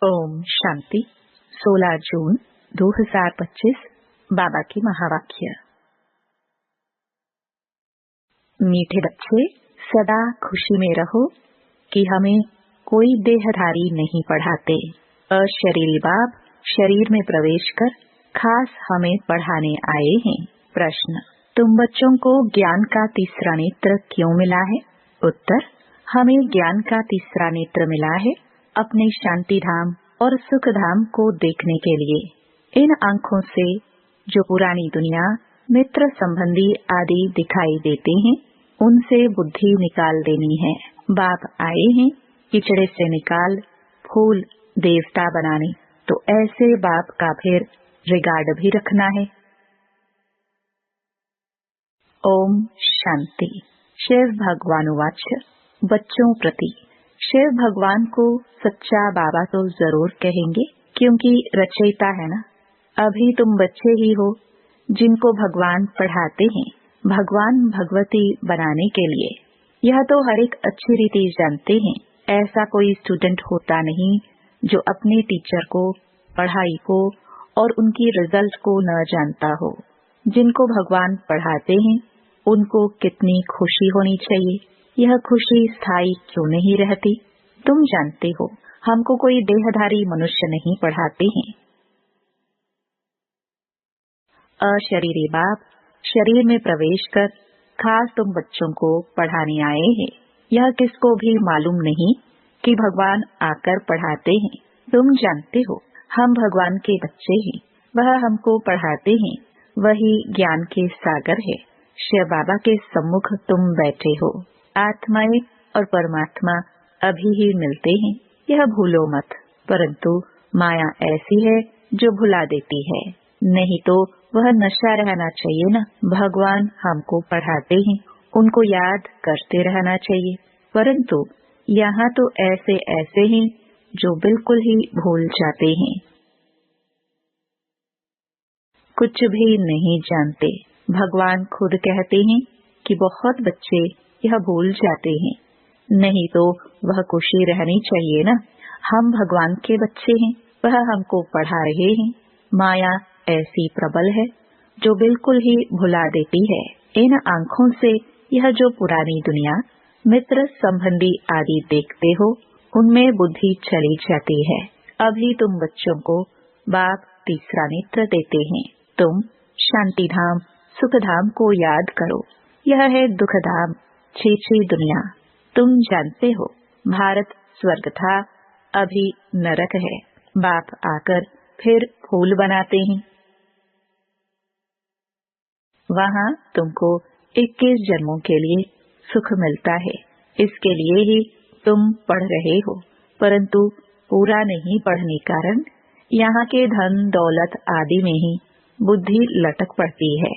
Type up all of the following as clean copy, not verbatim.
ओम शांति। 16 जून 2025 बाबा की महावाक्य। मीठे बच्चे, सदा खुशी में रहो कि हमें कोई देहधारी नहीं पढ़ाते। अशरीरी बाप शरीर में प्रवेश कर खास हमें पढ़ाने आए हैं। प्रश्न: तुम बच्चों को ज्ञान का तीसरा नेत्र क्यों मिला है? उत्तर: हमें ज्ञान का तीसरा नेत्र मिला है अपने शांति धाम और सुख धाम को देखने के लिए। इन आँखों से जो पुरानी दुनिया, मित्र संबंधी आदि दिखाई देते हैं, उनसे बुद्धि निकाल देनी है। बाप आए हैं किचड़े से निकाल फूल देवता बनाने, तो ऐसे बाप का फिर रिगार्ड भी रखना है। ओम शांति। शिव भगवानुवाच। बच्चों प्रति शिव भगवान को सच्चा बाबा तो जरूर कहेंगे, क्योंकि रचयिता है ना। अभी तुम बच्चे ही हो जिनको भगवान पढ़ाते हैं भगवान भगवती बनाने के लिए। यह तो हर एक अच्छी रीति जानते हैं। ऐसा कोई स्टूडेंट होता नहीं जो अपने टीचर को, पढ़ाई को और उनकी रिजल्ट को न जानता हो। जिनको भगवान पढ़ाते हैं उनको कितनी खुशी होनी चाहिए। यह खुशी स्थायी क्यों नहीं रहती? तुम जानते हो, हमको कोई देहधारी मनुष्य नहीं पढ़ाते हैं। अशरीरी बाप शरीर में प्रवेश कर खास तुम बच्चों को पढ़ाने आए हैं। यह किसको भी मालूम नहीं कि भगवान आकर पढ़ाते हैं। तुम जानते हो, हम भगवान के बच्चे हैं, वह हमको पढ़ाते हैं। वही ज्ञान के सागर है। शिव बाबा के सम्मुख तुम बैठे हो। आत्माएं और परमात्मा अभी ही मिलते हैं, यह भूलो मत। परंतु माया ऐसी है जो भुला देती है। नहीं तो वह नशा रहना चाहिए ना। भगवान हमको पढ़ाते हैं, उनको याद करते रहना चाहिए। परंतु यहाँ तो ऐसे ऐसे हैं जो बिल्कुल ही भूल जाते हैं, कुछ भी नहीं जानते। भगवान खुद कहते हैं कि बहुत बच्चे यह भूल जाते हैं। नहीं तो वह खुशी रहनी चाहिए ना। हम भगवान के बच्चे हैं, वह हमको पढ़ा रहे हैं। माया ऐसी प्रबल है जो बिल्कुल ही भुला देती है। इन आँखों से यह जो पुरानी दुनिया, मित्र संबंधी आदि देखते हो, उनमें बुद्धि चली जाती है। अभी तुम बच्चों को बाप तीसरा नेत्र देते हैं। तुम शांति धाम, सुख धाम को याद करो। यह है दुख धाम, छीछी दुनिया। तुम जानते हो, भारत स्वर्ग था, अभी नरक है। बाप आकर फिर फूल बनाते हैं। वहाँ तुमको 21 जन्मों के लिए सुख मिलता है। इसके लिए ही तुम पढ़ रहे हो। परंतु पूरा नहीं पढ़ने कारण यहाँ के धन दौलत आदि में ही बुद्धि लटक पड़ती है।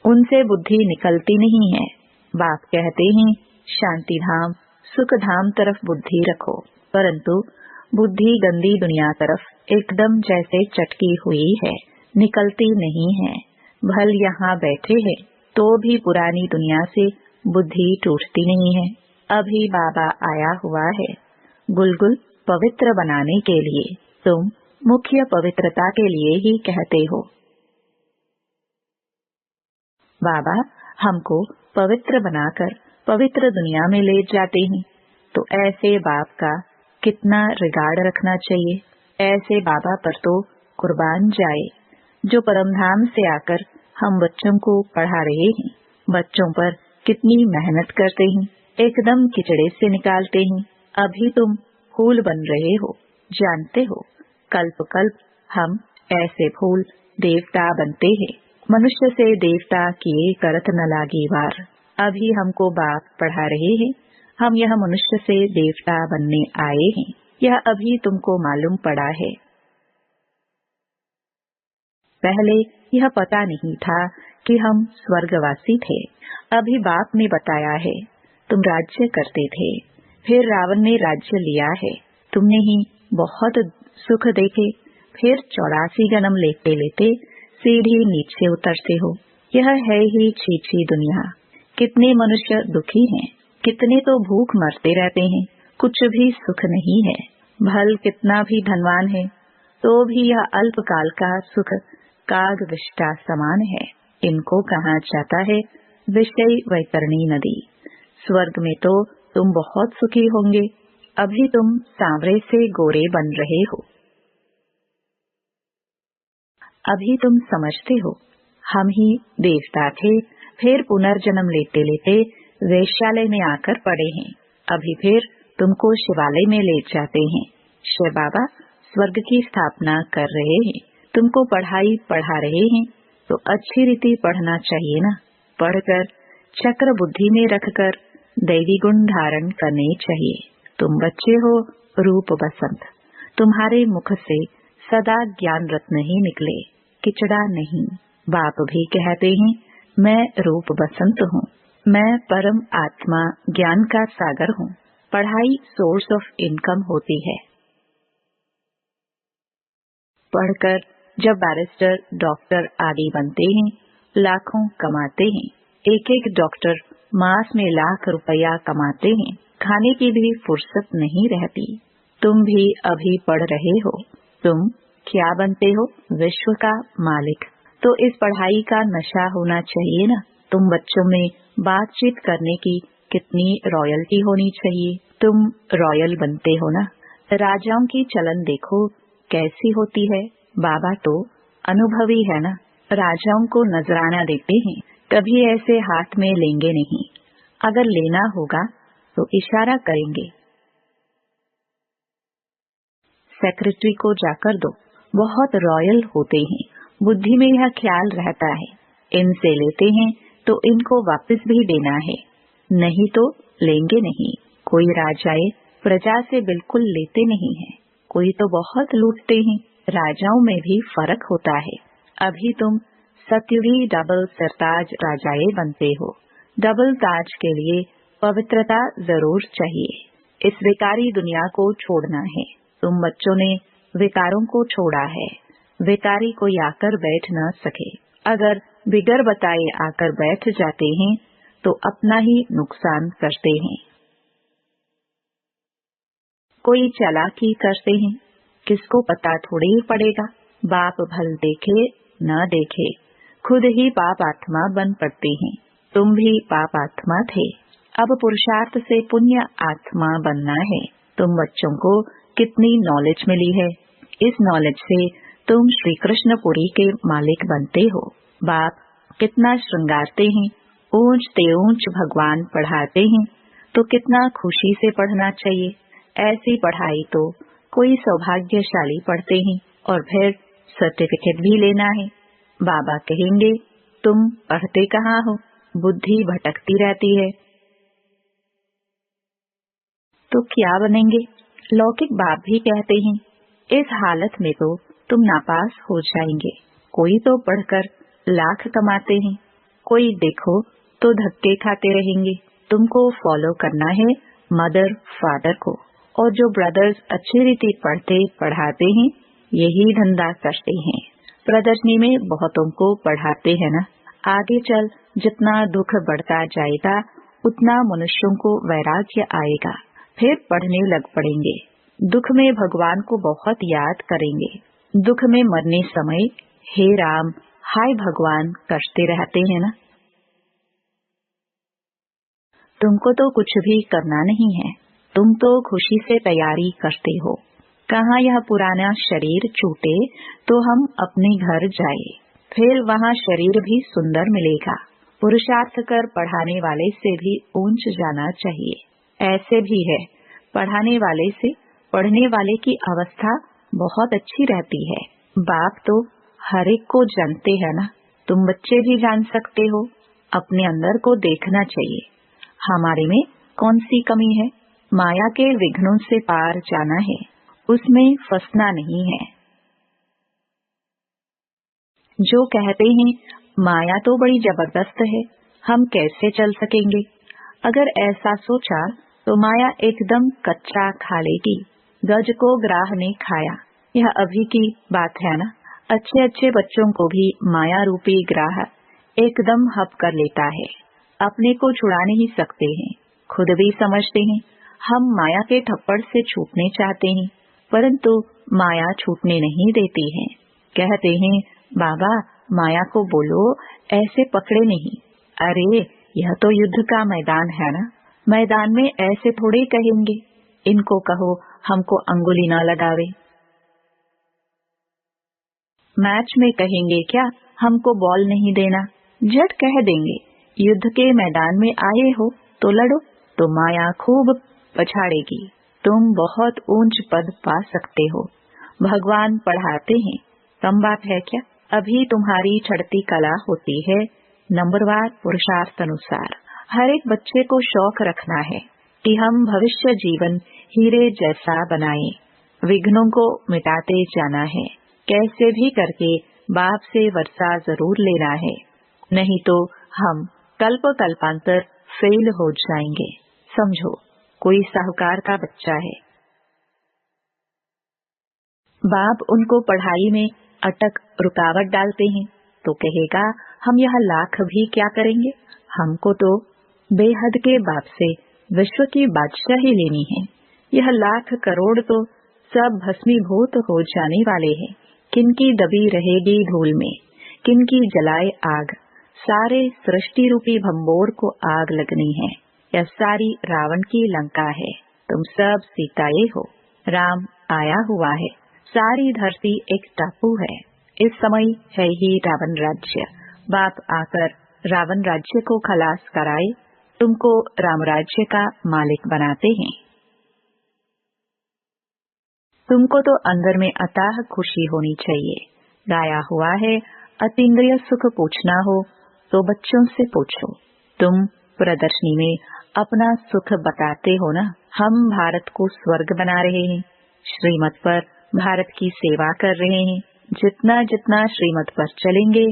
उनसे बुद्धि निकलती नहीं है। बाप कहते हैं शांति धाम, सुख धाम तरफ बुद्धि रखो। परंतु बुद्धि गंदी दुनिया तरफ एकदम जैसे चटकी हुई है, निकलती नहीं है। भल यहाँ बैठे हैं तो भी पुरानी दुनिया से बुद्धि टूटती नहीं है। अभी बाबा आया हुआ है गुलगुल पवित्र बनाने के लिए। तुम मुख्य पवित्रता के लिए ही कहते हो। बाबा हमको पवित्र बनाकर पवित्र दुनिया में ले जाते हैं, तो ऐसे बाप का कितना रिगार्ड रखना चाहिए। ऐसे बाबा पर तो कुर्बान जाए जो परमधाम से आकर हम बच्चों को पढ़ा रहे हैं। बच्चों पर कितनी मेहनत करते हैं, एकदम किचड़े से निकालते हैं। अभी तुम फूल बन रहे हो। जानते हो, कल्प कल्प हम ऐसे फूल देवता बनते हैं। मनुष्य से देवता किए करत न लागी वार। अभी हमको बाप पढ़ा रहे हैं, हम यह मनुष्य से देवता बनने आए हैं। यह अभी तुमको मालूम पड़ा है। पहले यह पता नहीं था कि हम स्वर्गवासी थे। अभी बाप ने बताया है। तुम राज्य करते थे, फिर रावण ने राज्य लिया है। तुमने ही बहुत सुख देखे, फिर 84 जन्म लेते लेते सीढ़ी नीचे उतरते हो। यह है ही छीछी दुनिया। कितने मनुष्य दुखी हैं, कितने तो भूख मरते रहते हैं, कुछ भी सुख नहीं है। भल कितना भी धनवान है तो भी यह अल्पकाल का सुख काग विष्टा समान है। इनको कहा जाता है विषय वैतरणी नदी। स्वर्ग में तो तुम बहुत सुखी होंगे, अभी तुम सांवरे से गोरे बन रहे हो। अभी तुम समझते हो हम ही देवता थे, फिर पुनर्जन्म लेते लेते वेश्यालय में आकर पड़े हैं, अभी फिर तुमको शिवालय में ले जाते हैं। शिव बाबा स्वर्ग की स्थापना कर रहे हैं, तुमको पढ़ाई पढ़ा रहे हैं, तो अच्छी रीति पढ़ना चाहिए ना। पढ़कर चक्र बुद्धि में रखकर दैवी गुण धारण करने चाहिए। तुम बच्चे हो रूप बसंत, तुम्हारे मुख से सदा ज्ञान रत्न ही निकले, किचड़ा नहीं। बाप भी कहते हैं मैं रूप बसंत हूँ, मैं परम आत्मा ज्ञान का सागर हूँ। पढ़ाई सोर्स ऑफ इनकम होती है। पढ़कर जब बैरिस्टर, डॉक्टर आदि बनते हैं, लाखों कमाते हैं। एक एक डॉक्टर मास में लाख रुपया कमाते हैं, खाने की भी फुर्सत नहीं रहती। तुम भी अभी पढ़ रहे हो, तुम क्या बनते हो? विश्व का मालिक। तो इस पढ़ाई का नशा होना चाहिए ना। तुम बच्चों में बातचीत करने की कितनी रॉयल्टी होनी चाहिए। तुम रॉयल बनते हो ना। राजाओं की चलन देखो कैसी होती है। बाबा तो अनुभवी है ना, राजाओं को नजराना देते हैं, कभी ऐसे हाथ में लेंगे नहीं। अगर लेना होगा तो इशारा करेंगे। सेक्रेटरी को जाकर दो, बहुत रॉयल होते हैं। बुद्धि में यह ख्याल रहता है इनसे लेते हैं तो इनको वापस भी देना है, नहीं तो लेंगे नहीं। कोई राजाए प्रजा से बिल्कुल लेते नहीं है, कोई तो बहुत लूटते हैं। राजाओं में भी फर्क होता है। अभी तुम सतयुगी डबल सरताज राजाए बनते हो। डबल ताज के लिए पवित्रता जरूर चाहिए। इस विकारी दुनिया को छोड़ना है। तुम बच्चों ने विकारों को छोड़ा है। विकारी कोई आकर बैठ न सके। अगर बिगर बताए आकर बैठ जाते हैं तो अपना ही नुकसान करते हैं। कोई चालाकी करते हैं, किसको पता थोड़ी ही पड़ेगा। बाप भल देखे न देखे, खुद ही पाप आत्मा बन पड़ते हैं। तुम भी पाप आत्मा थे, अब पुरुषार्थ से पुण्य आत्मा बनना है। तुम बच्चों को कितनी नॉलेज मिली है, इस नॉलेज से तुम श्री कृष्णपुरी के मालिक बनते हो। बाप कितना श्रृंगारते हैं, ऊंच ते ऊंच भगवान पढ़ाते हैं, तो कितना खुशी से पढ़ना चाहिए। ऐसी पढ़ाई तो कोई सौभाग्यशाली पढ़ते हैं और फिर सर्टिफिकेट भी लेना है। बाबा कहेंगे तुम पढ़ते कहाँ हो, बुद्धि भटकती रहती है। तो क्या बनेंगे? लौकिक बाप भी कहते हैं इस हालत में तो तुम नापास हो जाएंगे। कोई तो पढ़कर लाख कमाते हैं, कोई देखो तो धक्के खाते रहेंगे। तुमको फॉलो करना है मदर फादर को, और जो ब्रदर्स अच्छी रीति पढ़ते पढ़ाते हैं यही धंधा करते हैं। प्रदर्शनी में बहुतों को पढ़ाते हैं ना। आगे चल जितना दुख बढ़ता जाएगा उतना मनुष्यों को वैराग्य आएगा, फिर पढ़ने लग पड़ेंगे। दुख में भगवान को बहुत याद करेंगे। दुख में मरने समय हे राम हाय भगवान करते रहते हैं ना। तुमको तो कुछ भी करना नहीं है, तुम तो खुशी से तैयारी करते हो। कहाँ यह पुराना शरीर छूटे तो हम अपने घर जाए, फिर वहाँ शरीर भी सुंदर मिलेगा। पुरुषार्थ कर पढ़ाने वाले से भी ऊंच जाना चाहिए। ऐसे भी है, पढ़ाने वाले से पढ़ने वाले की अवस्था बहुत अच्छी रहती है। बाप तो हर एक को जानते हैं ना, तुम बच्चे भी जान सकते हो। अपने अंदर को देखना चाहिए, हमारे में कौन सी कमी है। माया के विघ्नों से पार जाना है, उसमें फंसना नहीं है। जो कहते हैं माया तो बड़ी जबरदस्त है, हम कैसे चल सकेंगे? अगर ऐसा सोचा तो माया एकदम कच्चा खा लेगी। गज को ग्राह ने खाया, यह अभी की बात है ना। अच्छे अच्छे बच्चों को भी माया रूपी ग्राह एकदम हप कर लेता है। अपने को छुड़ा नहीं सकते हैं, खुद भी समझते हैं हम माया के थप्पड़ से छूटने चाहते हैं। परंतु माया छूटने नहीं देती है। कहते हैं, बाबा माया को बोलो ऐसे पकड़े नहीं। अरे यह तो युद्ध का मैदान है ना, मैदान में ऐसे थोड़े कहेंगे। इनको कहो हमको अंगुली न लगावे। मैच में कहेंगे क्या हमको बॉल नहीं देना, झट कह देंगे। युद्ध के मैदान में आए हो तो लड़ो, तो माया खूब पछाड़ेगी। तुम बहुत ऊंच पद पा सकते हो। भगवान पढ़ाते हैं, कम बात है क्या? अभी तुम्हारी चढ़ती कला होती है। नंबरवार पुरुषार्थ अनुसार हर एक बच्चे को शौक रखना है कि हम भविष्य जीवन हीरे जैसा बनाएं। विघ्नों को मिटाते जाना है। कैसे भी करके बाप से वर्षा जरूर लेना है, नहीं तो हम कल्प कल्पांतर फेल हो जाएंगे। समझो, कोई साहूकार का बच्चा है, बाप उनको पढ़ाई में अटक रुकावट डालते हैं, तो कहेगा हम यह लाख भी क्या करेंगे, हमको तो बेहद के बाप से विश्व की बादशाही लेनी है। यह लाख करोड़ तो सब भस्मीभूत हो जाने वाले हैं। किनकी दबी रहेगी धूल में, किनकी जलाए आग। सारे सृष्टि रूपी भंबोर को आग लगनी है। यह सारी रावण की लंका है। तुम सब सीताए हो, राम आया हुआ है। सारी धरती एक टापू है। इस समय है ही रावण राज्य। बाप आकर रावण राज्य को खलास कराए, तुमको राम राज्य का मालिक बनाते हैं। तुमको तो अंदर में अताह खुशी होनी चाहिए। गाया हुआ है, अतीन्द्रिय सुख पूछना हो तो बच्चों से पूछो। तुम प्रदर्शनी में अपना सुख बताते हो ना। हम भारत को स्वर्ग बना रहे हैं, श्रीमत पर भारत की सेवा कर रहे हैं। जितना जितना श्रीमत पर चलेंगे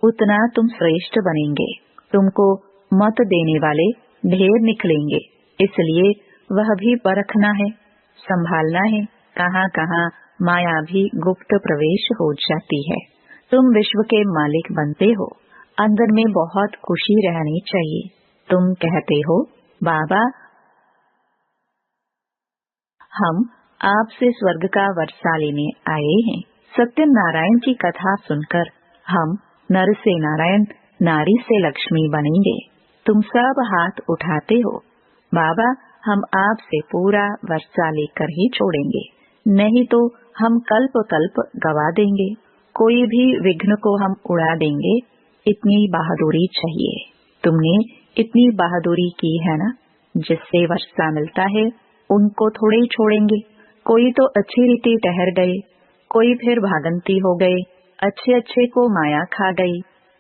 उतना तुम श्रेष्ठ बनेंगे। तुमको मत देने वाले ढेर निकलेंगे, इसलिए वह भी परखना है, संभालना है। कहाँ कहाँ माया भी गुप्त प्रवेश हो जाती है। तुम विश्व के मालिक बनते हो, अंदर में बहुत खुशी रहनी चाहिए। तुम कहते हो, बाबा हम आपसे स्वर्ग का वर्षा लेने आए हैं। सत्यनारायण की कथा सुनकर हम नर से नारायण, नारी से लक्ष्मी बनेंगे। तुम सब हाथ उठाते हो, बाबा हम आपसे पूरा वर्षा लेकर ही छोड़ेंगे, नहीं तो हम कल्प कल्प गवा देंगे। कोई भी विघ्न को हम उड़ा देंगे। इतनी बहादुरी चाहिए। तुमने इतनी बहादुरी की है ना, जिससे वर्षा मिलता है उनको थोड़े ही छोड़ेंगे। कोई तो अच्छी रीति ठहर गए, कोई फिर भागंती हो गए। अच्छे अच्छे को माया खा गई,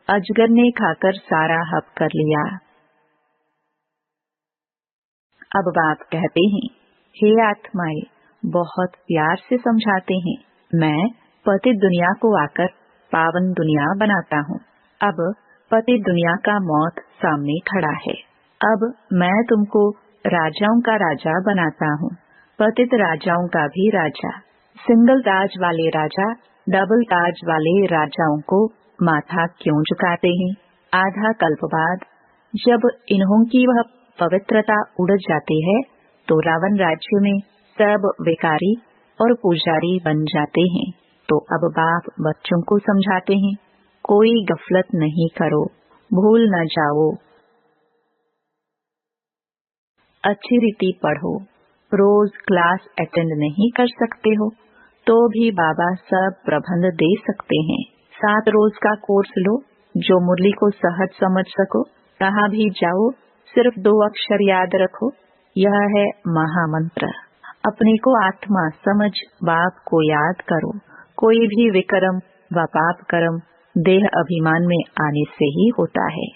अजगर ने खाकर सारा हप कर लिया। अब बाप कहते हैं, हे आत्माएं, बहुत प्यार से समझाते हैं। मैं पतित दुनिया को आकर पावन दुनिया बनाता हूँ। अब पतित दुनिया का मौत सामने खड़ा है। अब मैं तुमको राजाओं का राजा बनाता हूँ, पतित राजाओं का भी राजा। सिंगल ताज वाले राजा डबल ताज वाले राजाओं को माथा क्यों झुकाते हैं? आधा कल्प बाद जब इन्हों की वह पवित्रता उड़ जाती है तो रावण राज्य में सब विकारी और पुजारी बन जाते हैं। तो अब बाप बच्चों को समझाते हैं, कोई गफलत नहीं करो, भूल न जाओ, अच्छी रीति पढ़ो। रोज क्लास अटेंड नहीं कर सकते हो तो भी बाबा सब प्रबंध दे सकते हैं। 7 रोज का कोर्स लो, जो मुरली को सहज समझ सको। कहाँ भी जाओ सिर्फ 2 अक्षर याद रखो, यह है महामंत्र। अपने को आत्मा समझ बाप को याद करो। कोई भी विकर्म व पाप कर्म देह अभिमान में आने से ही होता है।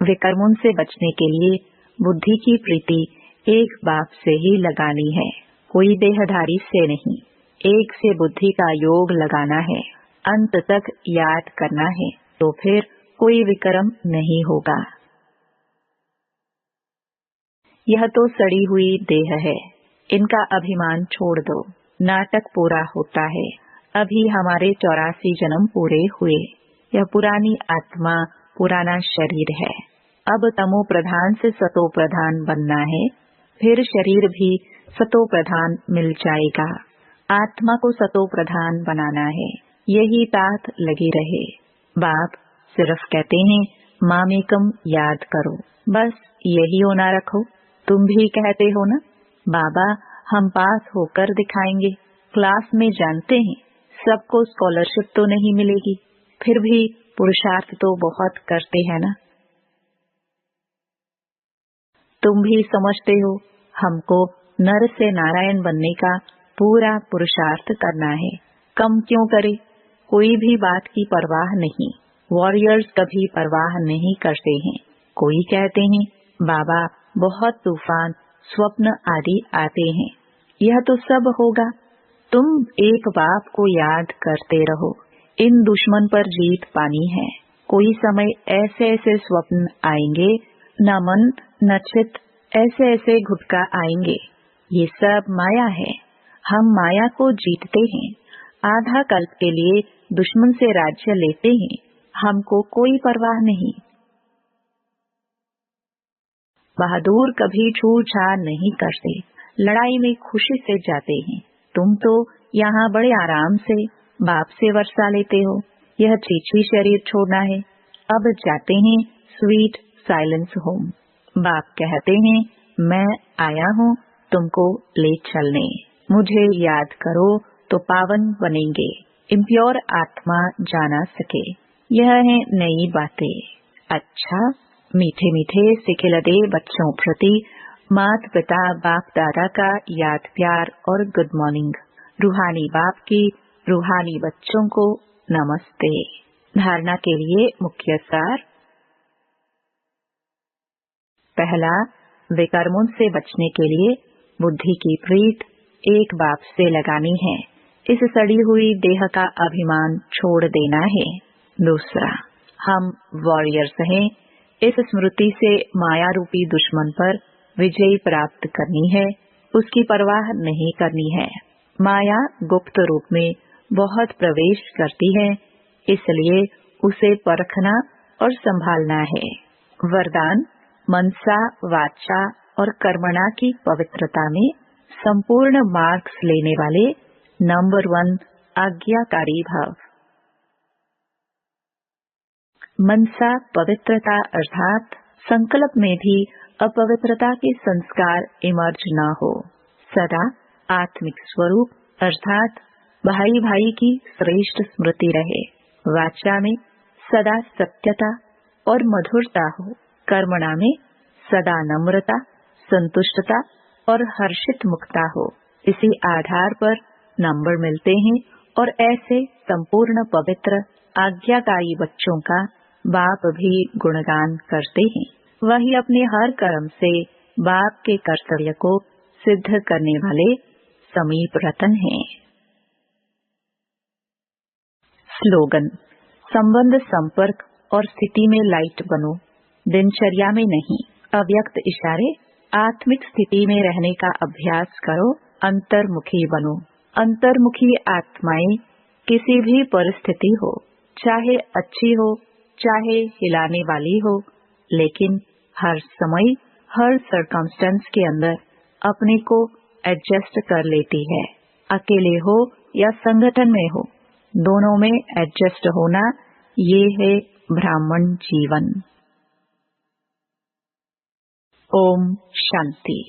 विकर्मों से बचने के लिए बुद्धि की प्रीति एक बाप से ही लगानी है, कोई देहधारी से नहीं। एक से बुद्धि का योग लगाना है, अंत तक याद करना है, तो फिर कोई विकर्म नहीं होगा। यह तो सड़ी हुई देह है, इनका अभिमान छोड़ दो। नाटक पूरा होता है। अभी हमारे 84 जन्म पूरे हुए। यह पुरानी आत्मा, पुराना शरीर है। अब तमो प्रधान से सतो प्रधान बनना है, फिर शरीर भी सतो प्रधान मिल जाएगा। आत्मा को सतो प्रधान बनाना है, यही तात लगी रहे। बाप सिर्फ कहते हैं मामेकम याद करो, बस यही होना रखो। तुम भी कहते हो ना बाबा हम पास होकर दिखाएंगे। क्लास में जानते हैं सबको स्कॉलरशिप तो नहीं मिलेगी, फिर भी पुरुषार्थ तो बहुत करते हैं ना। तुम भी समझते हो हमको नर से नारायण बनने का पूरा पुरुषार्थ करना है। कम क्यों करे, कोई भी बात की परवाह नहीं। वॉरियर्स कभी परवाह नहीं करते हैं। कोई कहते हैं बाबा बहुत तूफान स्वप्न आदि आते हैं, यह तो सब होगा। तुम एक बाप को याद करते रहो, इन दुश्मन पर जीत पानी है। कोई समय ऐसे ऐसे स्वप्न आएंगे, न मन न चित, ऐसे ऐसे घुटका आएंगे। ये सब माया है, हम माया को जीतते हैं। आधा कल्प के लिए दुश्मन से राज्य लेते हैं, हमको कोई परवाह नहीं। बहादुर कभी छूछाड़ नहीं करते, लड़ाई में खुशी से जाते हैं। तुम तो यहाँ बड़े आराम से बाप से वर्षा लेते हो। यह चीची शरीर छोड़ना है, अब जाते हैं स्वीट साइलेंस होम। बाप कहते हैं मैं आया हूँ तुमको ले चलने, मुझे याद करो तो पावन बनेंगे, इम्प्योर आत्मा जाना सके। यह है नई बातें। अच्छा, मीठे मीठे सिखिलदे बच्चों प्रति मात पिता बाप दादा का याद प्यार और गुड मॉर्निंग। रूहानी बाप की रूहानी बच्चों को नमस्ते। धारणा के लिए मुख्य सार। पहला, विकर्मों से बचने के लिए बुद्धि की प्रीत एक बाप से लगानी है, इस सड़ी हुई देह का अभिमान छोड़ देना है। दूसरा, हम वॉरियर्स हैं, इस स्मृति से माया रूपी दुश्मन पर विजय प्राप्त करनी है, उसकी परवाह नहीं करनी है। माया गुप्त रूप में बहुत प्रवेश करती है, इसलिए उसे परखना और संभालना है। वरदान, मनसा वाचा और कर्मणा की पवित्रता में संपूर्ण मार्क्स लेने वाले नंबर 1 आज्ञाकारी भाव। मनसा पवित्रता अर्थात संकल्प में भी अपवित्रता के संस्कार इमर्ज न हो। सदा आत्मिक स्वरूप अर्थात भाई भाई की श्रेष्ठ स्मृति रहे। वाचा में सदा सत्यता और मधुरता हो। कर्मणा में सदा नम्रता, संतुष्टता और हर्षित मुक्ता हो। इसी आधार पर नंबर मिलते हैं और ऐसे संपूर्ण पवित्र आज्ञाकारी बच्चों का बाप भी गुणगान करते हैं। वही अपने हर कर्म से बाप के कर्तव्य को सिद्ध करने वाले समीप रतन हैं। स्लोगन, संबंध संपर्क और स्थिति में लाइट बनो, दिनचर्या में नहीं। अव्यक्त इशारे, आत्मिक स्थिति में रहने का अभ्यास करो, अंतर्मुखी बनो। अंतर्मुखी आत्माएं किसी भी परिस्थिति हो, चाहे अच्छी हो चाहे हिलाने वाली हो, लेकिन हर समय हर सर्कमस्टेंस के अंदर अपने को एडजस्ट कर लेती है। अकेले हो या संगठन में हो, दोनों में एडजस्ट होना, ये है ब्राह्मण जीवन। ओम शांति।